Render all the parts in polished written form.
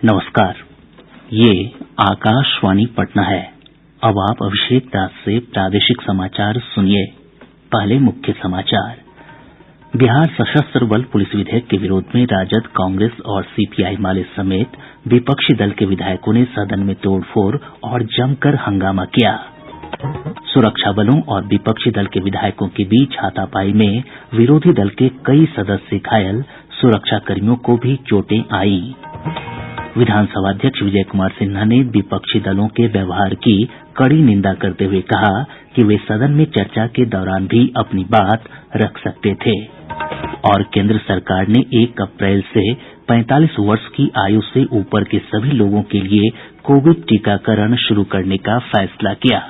नमस्कार, ये आकाशवाणी पटना है। अब आप अभिषेक दास से प्रादेशिक समाचार सुनिए। पहले मुख्य समाचार। बिहार सशस्त्र बल पुलिस विधेयक के विरोध में राजद, कांग्रेस और सीपीआई माले समेत विपक्षी दल के विधायकों ने सदन में तोड़फोड़ और जमकर हंगामा किया। सुरक्षा बलों और विपक्षी दल के विधायकों के बीच हाथापाई में विरोधी दल के कई सदस्य घायल, सुरक्षा कर्मियों को भी चोटें आईं। विधानसभा अध्यक्ष विजय कुमार सिन्हा ने विपक्षी दलों के व्यवहार की कड़ी निंदा करते हुए कहा कि वे सदन में चर्चा के दौरान भी अपनी बात रख सकते थे। और केंद्र सरकार ने 1 अप्रैल से 45 वर्ष की आयु से ऊपर के सभी लोगों के लिए कोविड टीकाकरण शुरू करने का फैसला किया।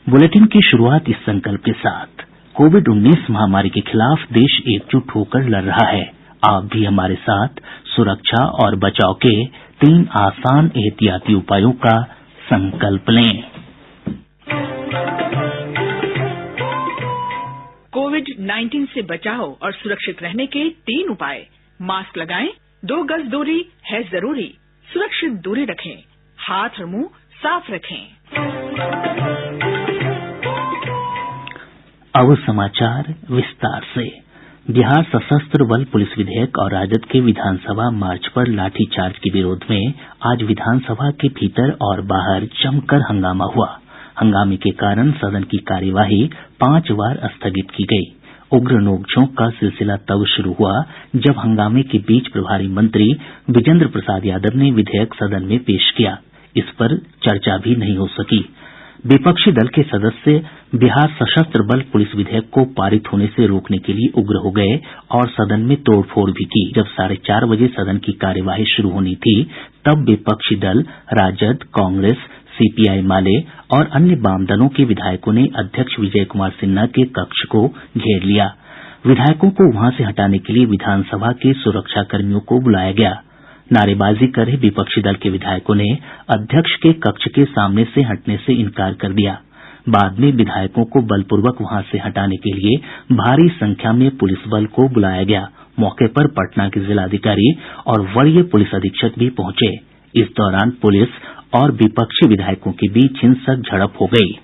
बुलेटिन की शुरुआत इस संकल्प के साथ। कोविड-19 महामारी के खिलाफ देश एकजुट होकर लड़ रहा है। आप भी हमारे साथ सुरक्षा और बचाव के 3 आसान एहतियाती उपायों का संकल्प लें। कोविड-19 से बचाव और सुरक्षित रहने के 3 उपाय। मास्क लगाएं, 2 गज दूरी है जरूरी, सुरक्षित दूरी रखें, हाथ और मुंह साफ रखें। अब समाचार विस्तार से। बिहार सशस्त्र बल पुलिस विधेयक और राजद के विधानसभा मार्च पर लाठीचार्ज के विरोध में आज विधानसभा के भीतर और बाहर जमकर हंगामा हुआ। हंगामे के कारण सदन की कार्यवाही 5 बार स्थगित की गई। उग्र नोकझोंक का सिलसिला तब शुरू हुआ जब हंगामे के बीच प्रभारी मंत्री विजेंद्र प्रसाद यादव ने विधेयक सदन में पेश किया। इस पर चर्चा भी नहीं हो सकी। विपक्षी दल के सदस्य बिहार सशस्त्र बल पुलिस विधेयक को पारित होने से रोकने के लिए उग्र हो गए और सदन में तोड़फोड़ भी की। जब 4:30 बजे सदन की कार्यवाही शुरू होनी थी, तब विपक्षी दल राजद, कांग्रेस, सीपीआई माले और अन्य वाम दलों के विधायकों ने अध्यक्ष विजय कुमार सिन्हा के कक्ष को घेर लिया। विधायकों को वहां से हटाने के लिए विधानसभा के सुरक्षा कर्मियों को बुलाया गया। नारेबाजी कर रहे विपक्षी दल के विधायकों ने अध्यक्ष के कक्ष के सामने से हटने से इनकार कर दिया। बाद में विधायकों को बलपूर्वक वहां से हटाने के लिए भारी संख्या में पुलिस बल को बुलाया गया। मौके पर पटना के जिलाधिकारी और वरीय पुलिस अधीक्षक भी पहुंचे। इस दौरान पुलिस और विपक्षी विधायकों के बीच हिंसक झड़प हो गयी।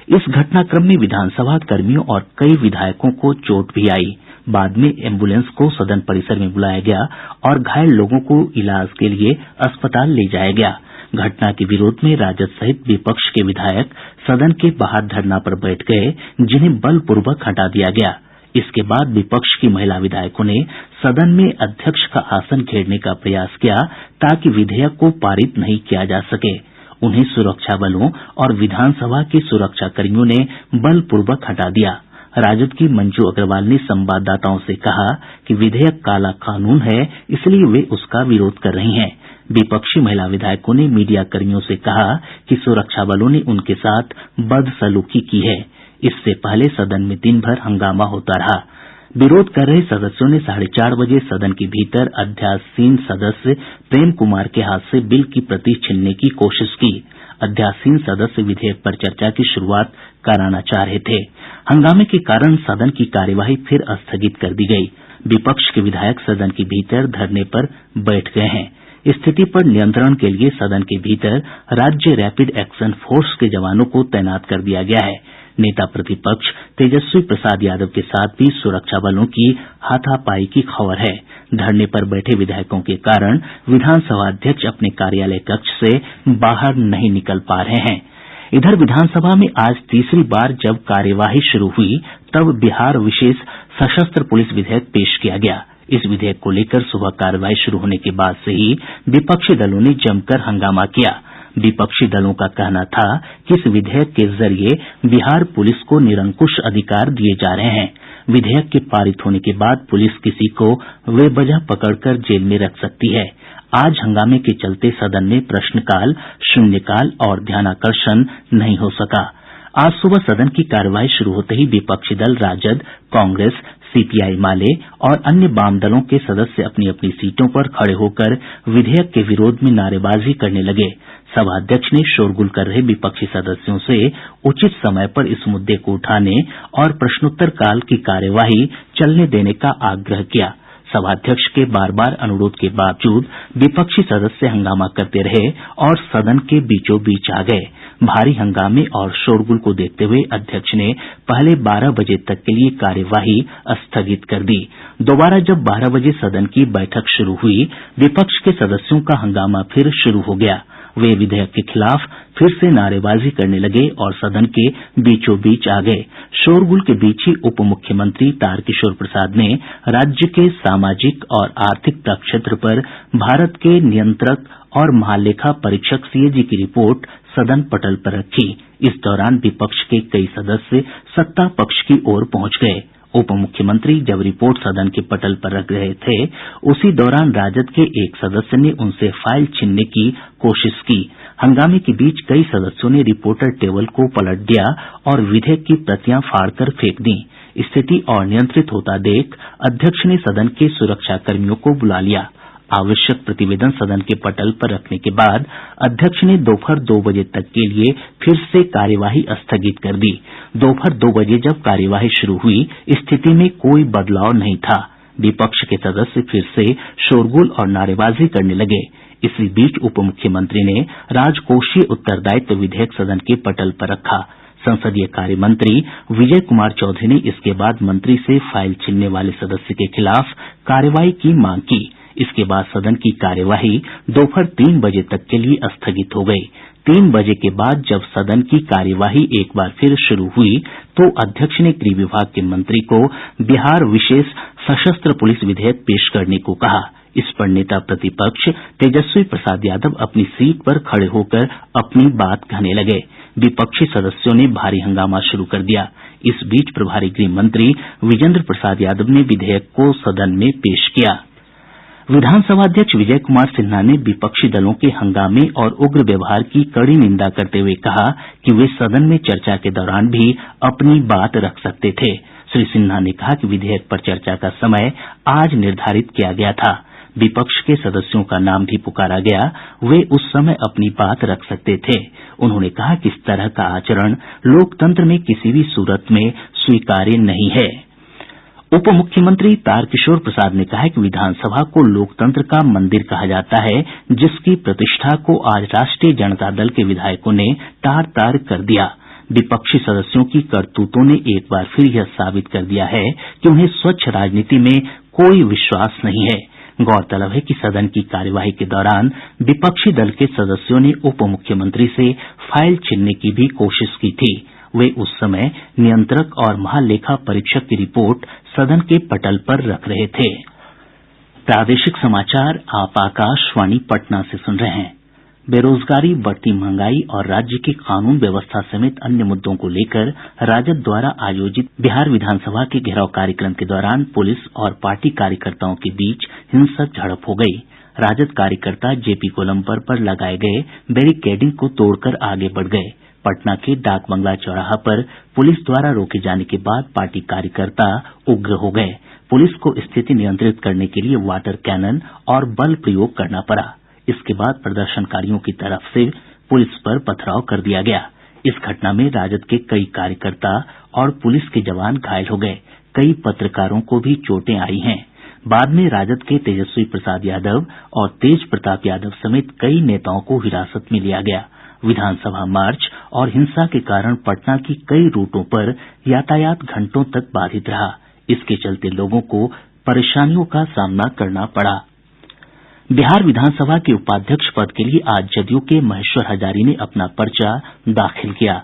इस घटनाक्रम में विधानसभा कर्मियों और कई विधायकों को चोट भी आई। बाद में एम्बुलेंस को सदन परिसर में बुलाया गया और घायल लोगों को इलाज के लिए अस्पताल ले जाया गया। घटना के विरोध में राजद सहित विपक्ष के विधायक सदन के बाहर धरना पर बैठ गए, जिन्हें बलपूर्वक हटा दिया गया। इसके बाद विपक्ष की महिला विधायकों ने सदन में अध्यक्ष का आसन घेरने का प्रयास किया ताकि विधेयक को पारित नहीं किया जा सके। उन्हें सुरक्षा बलों और विधानसभा के सुरक्षा कर्मियों ने बलपूर्वक हटा दिया। राजद की मंजू अग्रवाल ने संवाददाताओं से कहा कि विधेयक काला कानून है, इसलिए वे उसका विरोध कर रही हैं। विपक्षी महिला विधायकों ने मीडिया कर्मियों से कहा कि सुरक्षा बलों ने उनके साथ बदसलूकी की है। इससे पहले सदन में दिन भर हंगामा होता रहा। विरोध कर रहे सदस्यों ने 4:30 बजे सदन के भीतर अध्यासीन सदस्य प्रेम कुमार के हाथ से बिल की प्रति छीनने की कोशिश की। अध्यासीन सदस्य विधेयक पर चर्चा की शुरुआत कराना चाह रहे थे। हंगामे के कारण सदन की कार्यवाही फिर स्थगित कर दी गई। विपक्ष के विधायक सदन के भीतर धरने पर बैठ गए हैं। स्थिति पर नियंत्रण के लिए सदन के भीतर राज्य रैपिड एक्शन फोर्स के जवानों को तैनात कर दिया गया है। नेता प्रतिपक्ष तेजस्वी प्रसाद यादव के साथ भी सुरक्षा बलों की हाथापाई की खबर है। धरने पर बैठे विधायकों के कारण विधानसभा अध्यक्ष अपने कार्यालय कक्ष से बाहर नहीं निकल पा रहे हैं। इधर विधानसभा में आज तीसरी बार जब कार्यवाही शुरू हुई, तब बिहार विशेष सशस्त्र पुलिस विधेयक पेश किया गया। इस विधेयक को लेकर सुबह कार्यवाही शुरू होने के बाद से ही विपक्षी दलों ने जमकर हंगामा किया। विपक्षी दलों का कहना था कि इस विधेयक के जरिए बिहार पुलिस को निरंकुश अधिकार दिए जा रहे हैं। विधेयक के पारित होने के बाद पुलिस किसी को बेवजह पकड़कर जेल में रख सकती है। आज हंगामे के चलते सदन में प्रश्नकाल, शून्यकाल और ध्यानाकर्षण नहीं हो सका। आज सुबह सदन की कार्यवाही शुरू होते ही विपक्षी दल राजद, कांग्रेस, सीपीआई माले और अन्य वाम दलों के सदस्य अपनी अपनी सीटों पर खड़े होकर विधेयक के विरोध में नारेबाजी करने लगे। सभाध्यक्ष ने शोरगुल कर रहे विपक्षी सदस्यों से उचित समय पर इस मुद्दे को उठाने और प्रश्नोत्तर काल की कार्यवाही चलने देने का आग्रह किया। सभाध्यक्ष के बार बार अनुरोध के बावजूद विपक्षी सदस्य हंगामा करते रहे और सदन के बीचों बीच आ गए। भारी हंगामे और शोरगुल को देखते हुए अध्यक्ष ने पहले 12 बजे तक के लिए कार्यवाही स्थगित कर दी। दोबारा जब 12 बजे सदन की बैठक शुरू हुई, विपक्ष के सदस्यों का हंगामा फिर शुरू हो गया। वे विधेयक के खिलाफ फिर से नारेबाजी करने लगे और सदन के बीचों बीच आ गए। शोरगुल के बीच ही उप मुख्यमंत्री तारकिशोर प्रसाद ने राज्य के सामाजिक और आर्थिक प्रक्षेत्र पर भारत के नियंत्रक और महालेखा परीक्षक सीएजी की रिपोर्ट सदन पटल पर रखी। इस दौरान विपक्ष के कई सदस्य सत्ता पक्ष की ओर पहुंच गए। उप मुख्यमंत्री जब रिपोर्ट सदन के पटल पर रख रहे थे, उसी दौरान राजद के एक सदस्य ने उनसे फाइल छीनने की कोशिश की। हंगामे के बीच कई सदस्यों ने रिपोर्टर टेबल को पलट दिया और विधेयक की प्रतियां फाड़कर फेंक दी। स्थिति अनियंत्रित होता देख अध्यक्ष ने सदन के सुरक्षाकर्मियों को बुला लिया। आवश्यक प्रतिवेदन सदन के पटल पर रखने के बाद अध्यक्ष ने दोपहर 2 बजे तक के लिए फिर से कार्यवाही स्थगित कर दी। दोपहर 2 बजे जब कार्यवाही शुरू हुई, स्थिति में कोई बदलाव नहीं था। विपक्ष के सदस्य फिर से शोरगुल और नारेबाजी करने लगे। इसी बीच उप मुख्यमंत्री ने राजकोषीय उत्तरदायित्व विधेयक सदन के पटल पर रखा। संसदीय कार्य मंत्री विजय कुमार चौधरी ने इसके बाद मंत्री से फाइल छीनने वाले सदस्य के खिलाफ कार्रवाई की मांग की। इसके बाद सदन की कार्यवाही दोपहर 3 बजे तक के लिए स्थगित हो गई। 3 बजे के बाद जब सदन की कार्यवाही एक बार फिर शुरू हुई, तो अध्यक्ष ने गृह विभाग के मंत्री को बिहार विशेष सशस्त्र पुलिस विधेयक पेश करने को कहा। इस पर नेता प्रतिपक्ष तेजस्वी प्रसाद यादव अपनी सीट पर खड़े होकर अपनी बात कहने लगे। विपक्षी सदस्यों ने भारी हंगामा शुरू कर दिया। इस बीच प्रभारी गृह मंत्री विजेंद्र प्रसाद यादव ने विधेयक को सदन में पेश किया। विधानसभा अध्यक्ष विजय कुमार सिन्हा ने विपक्षी दलों के हंगामे और उग्र व्यवहार की कड़ी निंदा करते हुए कहा कि वे सदन में चर्चा के दौरान भी अपनी बात रख सकते थे। श्री सिन्हा ने कहा कि विधेयक पर चर्चा का समय आज निर्धारित किया गया था। विपक्ष के सदस्यों का नाम भी पुकारा गया, वे उस समय अपनी बात रख सकते थे। उन्होंने कहा कि इस तरह का आचरण लोकतंत्र में किसी भी सूरत में स्वीकार्य नहीं है। उप मुख्यमंत्री तारकिशोर प्रसाद ने कहा है कि विधानसभा को लोकतंत्र का मंदिर कहा जाता है, जिसकी प्रतिष्ठा को आज राष्ट्रीय जनता दल के विधायकों ने तार तार कर दिया। विपक्षी सदस्यों की करतूतों ने एक बार फिर यह साबित कर दिया है कि उन्हें स्वच्छ राजनीति में कोई विश्वास नहीं है। गौरतलब है कि सदन की कार्यवाही के दौरान विपक्षी दल के सदस्यों ने उप मुख्यमंत्री से फाइल छीनने की भी कोशिश की थी। वे उस समय नियंत्रक और महालेखा परीक्षक की रिपोर्ट सदन के पटल पर रख रहे थे। प्रादेशिक समाचार आप आकाशवाणी पटना से सुन रहे हैं। बेरोजगारी, बढ़ती महंगाई और राज्य की कानून व्यवस्था समेत अन्य मुद्दों को लेकर राजद द्वारा आयोजित बिहार विधानसभा के घेराव कार्यक्रम के दौरान पुलिस और पार्टी कार्यकर्ताओं के बीच हिंसक झड़प हो गयी। राजद कार्यकर्ता जेपी गोलम्बर पर लगाये गये बैरिकेडिंग को तोड़कर आगे बढ़ गये। पटना के डाक बंगला चौराहा पर पुलिस द्वारा रोके जाने के बाद पार्टी कार्यकर्ता उग्र हो गये। पुलिस को स्थिति नियंत्रित करने के लिए वाटर कैनन और बल प्रयोग करना पड़ा। इसके बाद प्रदर्शनकारियों की तरफ से पुलिस पर पथराव कर दिया गया। इस घटना में राजद के कई कार्यकर्ता और पुलिस के जवान घायल हो गये। कई पत्रकारों को भी चोटें आई हैं। बाद में राजद के तेजस्वी प्रसाद यादव और तेज प्रताप यादव समेत कई नेताओं को हिरासत में लिया गया। विधानसभा मार्च और हिंसा के कारण पटना की कई रूटों पर यातायात घंटों तक बाधित रहा। इसके चलते लोगों को परेशानियों का सामना करना पड़ा। बिहार विधानसभा के उपाध्यक्ष पद के लिए आज जदयू के महेश्वर हजारी ने अपना पर्चा दाखिल किया।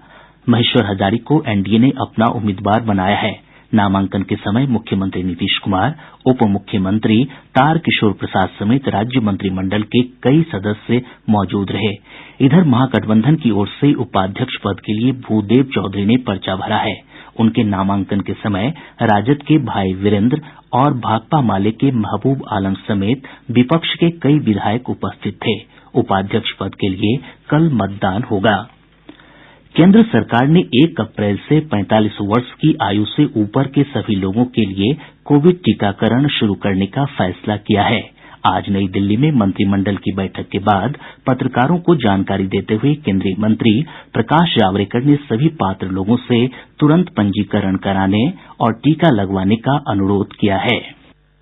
महेश्वर हजारी को एनडीए ने अपना उम्मीदवार बनाया है। नामांकन के समय मुख्यमंत्री नीतीश कुमार, उप मुख्यमंत्री तारकिशोर प्रसाद समेत राज्य मंत्रिमंडल के कई सदस्य मौजूद रहे। इधर महागठबंधन की ओर से उपाध्यक्ष पद के लिए भूदेव चौधरी ने पर्चा भरा है। उनके नामांकन के समय राजद के भाई वीरेंद्र और भाकपा माले के महबूब आलम समेत विपक्ष के कई विधायक उपस्थित थे। उपाध्यक्ष पद के लिए कल मतदान होगा। केंद्र सरकार ने 1 अप्रैल से 45 वर्ष की आयु से ऊपर के सभी लोगों के लिए कोविड टीकाकरण शुरू करने का फैसला किया है। आज नई दिल्ली में मंत्रिमंडल की बैठक के बाद पत्रकारों को जानकारी देते हुए केंद्रीय मंत्री प्रकाश जावड़ेकर ने सभी पात्र लोगों से तुरंत पंजीकरण कराने और टीका लगवाने का अनुरोध किया है।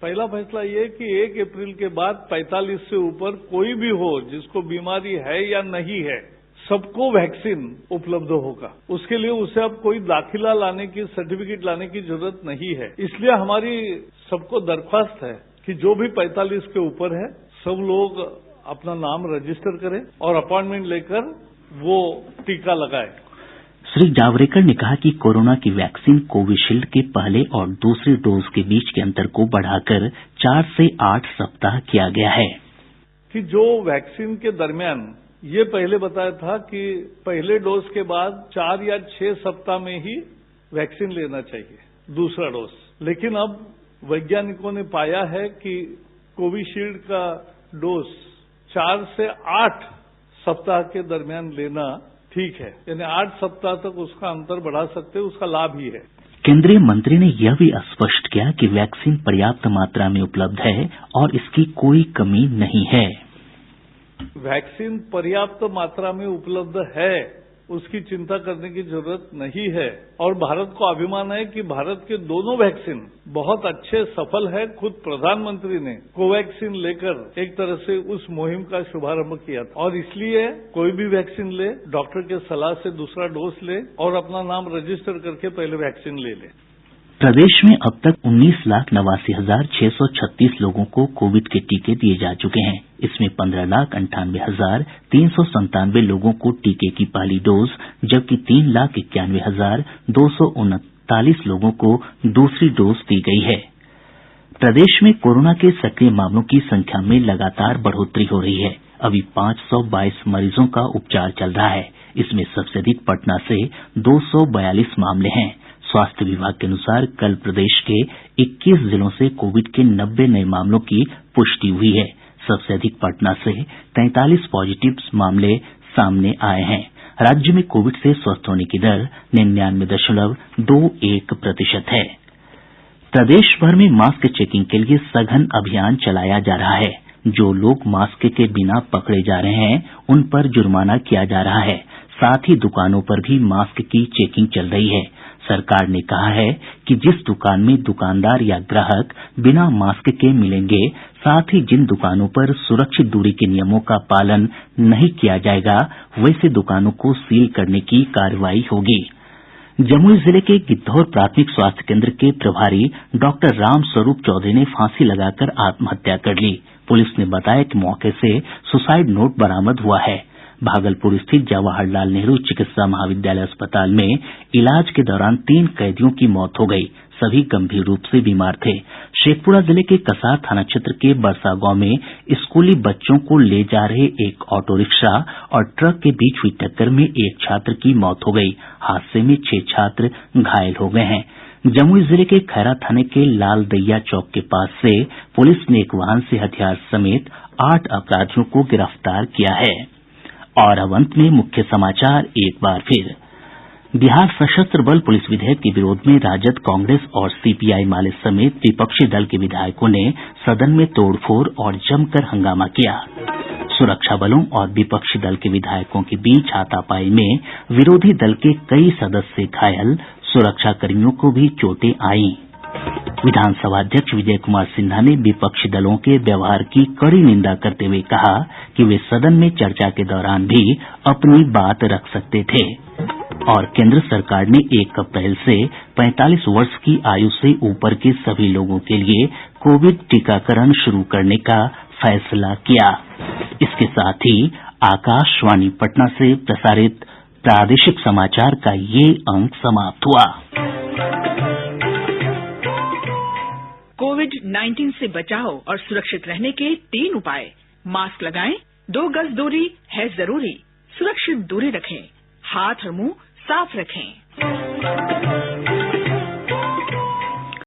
पहला फैसला ये कि 1 अप्रैल के बाद 45 से ऊपर कोई भी हो जिसको बीमारी है या नहीं है, सबको वैक्सीन उपलब्ध होगा। उसके लिए उसे अब कोई दाखिला लाने की, सर्टिफिकेट लाने की जरूरत नहीं है। इसलिए हमारी सबको दरख्वास्त है कि जो भी 45 के ऊपर है, सब लोग अपना नाम रजिस्टर करें और अपॉइंटमेंट लेकर वो टीका लगाए। श्री जावड़ेकर ने कहा कि कोरोना की वैक्सीन कोविशील्ड के पहले और दूसरे डोज के बीच के अंतर को बढ़ाकर 4 से 8 सप्ताह किया गया है कि जो वैक्सीन के दरमियान ये पहले बताया था कि पहले डोज के बाद 4 या 6 सप्ताह में ही वैक्सीन लेना चाहिए, दूसरा डोज। लेकिन अब वैज्ञानिकों ने पाया है कि कोविशील्ड का डोज 4 से 8 सप्ताह के दरमियान लेना ठीक है, यानी 8 सप्ताह तक उसका अंतर बढ़ा सकते हैं, उसका लाभ ही है। केंद्रीय मंत्री ने यह भी स्पष्ट किया कि वैक्सीन पर्याप्त मात्रा में उपलब्ध है और इसकी कोई कमी नहीं है। वैक्सीन पर्याप्त मात्रा में उपलब्ध है, उसकी चिंता करने की जरूरत नहीं है। और भारत को अभिमान है कि भारत के दोनों वैक्सीन बहुत अच्छे सफल है। खुद प्रधानमंत्री ने कोवैक्सीन लेकर एक तरह से उस मुहिम का शुभारंभ किया था और इसलिए कोई भी वैक्सीन ले, डॉक्टर के सलाह से दूसरा डोज ले और अपना नाम रजिस्टर करके पहले वैक्सीन ले ले। प्रदेश में अब तक 19,89,636 लोगों को कोविड के टीके दिए जा चुके हैं। इसमें 15,98,397 लोगों को टीके की पहली डोज, जबकि 3,91,239 लोगों को दूसरी डोज दी गई है। प्रदेश में कोरोना के सक्रिय मामलों की संख्या में लगातार बढ़ोतरी हो रही है। अभी 522 मरीजों का उपचार चल रहा है। इसमें सबसे अधिक पटना से 242 मामले हैं। स्वास्थ्य विभाग के अनुसार कल प्रदेश के 21 जिलों से कोविड के 90 नये मामलों की पुष्टि हुई है। सबसे अधिक पटना से 43 पॉजिटिव मामले सामने आए हैं। राज्य में कोविड से स्वस्थ होने की दर 99.21% है। प्रदेश भर में मास्क चेकिंग के लिए सघन अभियान चलाया जा रहा है। जो लोग मास्क के बिना पकड़े जा रहे हैं, उन पर जुर्माना किया जा रहा है। साथ ही दुकानों पर भी मास्क की चेकिंग चल रही है। सरकार ने कहा है कि जिस दुकान में दुकानदार या ग्राहक बिना मास्क के मिलेंगे, साथ ही जिन दुकानों पर सुरक्षित दूरी के नियमों का पालन नहीं किया जाएगा, वैसे दुकानों को सील करने की कार्रवाई होगी। जमुई जिले के गिद्धौर प्राथमिक स्वास्थ्य केंद्र के प्रभारी डॉक्टर रामस्वरूप चौधरी ने फांसी लगाकर आत्महत्या कर ली। पुलिस ने बताया कि मौके से सुसाइड नोट बरामद हुआ है। भागलपुर स्थित जवाहरलाल नेहरू चिकित्सा महाविद्यालय अस्पताल में इलाज के दौरान 3 कैदियों की मौत हो गई। सभी गंभीर रूप से बीमार थे। शेखपुरा जिले के कसार थाना क्षेत्र के बरसा गांव में स्कूली बच्चों को ले जा रहे एक ऑटो रिक्शा और ट्रक के बीच हुई टक्कर में एक छात्र की मौत हो गई। हादसे में 6 छात्र घायल हो गए हैं। जमुई जिले के खैरा थाने के लाल दैया चौक के पास से पुलिस ने एक वाहन से हथियार समेत 8 अपराधियों को गिरफ्तार किया है। और अब अंत में मुख्य समाचार एक बार फिर। बिहार सशस्त्र बल पुलिस विधेयक के विरोध में राजद, कांग्रेस और सीपीआई माले समेत विपक्षी दल के विधायकों ने सदन में तोड़फोड़ और जमकर हंगामा किया। सुरक्षा बलों और विपक्षी दल के विधायकों के बीच हाथापाई में विरोधी दल के कई सदस्य घायल, सुरक्षाकर्मियों को भी चोटें आईं। विधानसभा अध्यक्ष विजय कुमार सिन्हा ने विपक्षी दलों के व्यवहार की कड़ी निंदा करते हुए कहा कि वे सदन में चर्चा के दौरान भी अपनी बात रख सकते थे। और केंद्र सरकार ने 1 अप्रैल से 45 वर्ष की आयु से ऊपर के सभी लोगों के लिए कोविड टीकाकरण शुरू करने का फैसला किया। इसके साथ ही आकाशवाणी पटना से प्रसारित प्रादेशिक समाचार का ये अंक समाप्त हुआ। कोविड-19 से बचाव और सुरक्षित रहने के 3 उपाय। मास्क लगाएं, 2 गज दूरी है जरूरी, सुरक्षित दूरी रखें, हाथ और मुंह साफ रखें।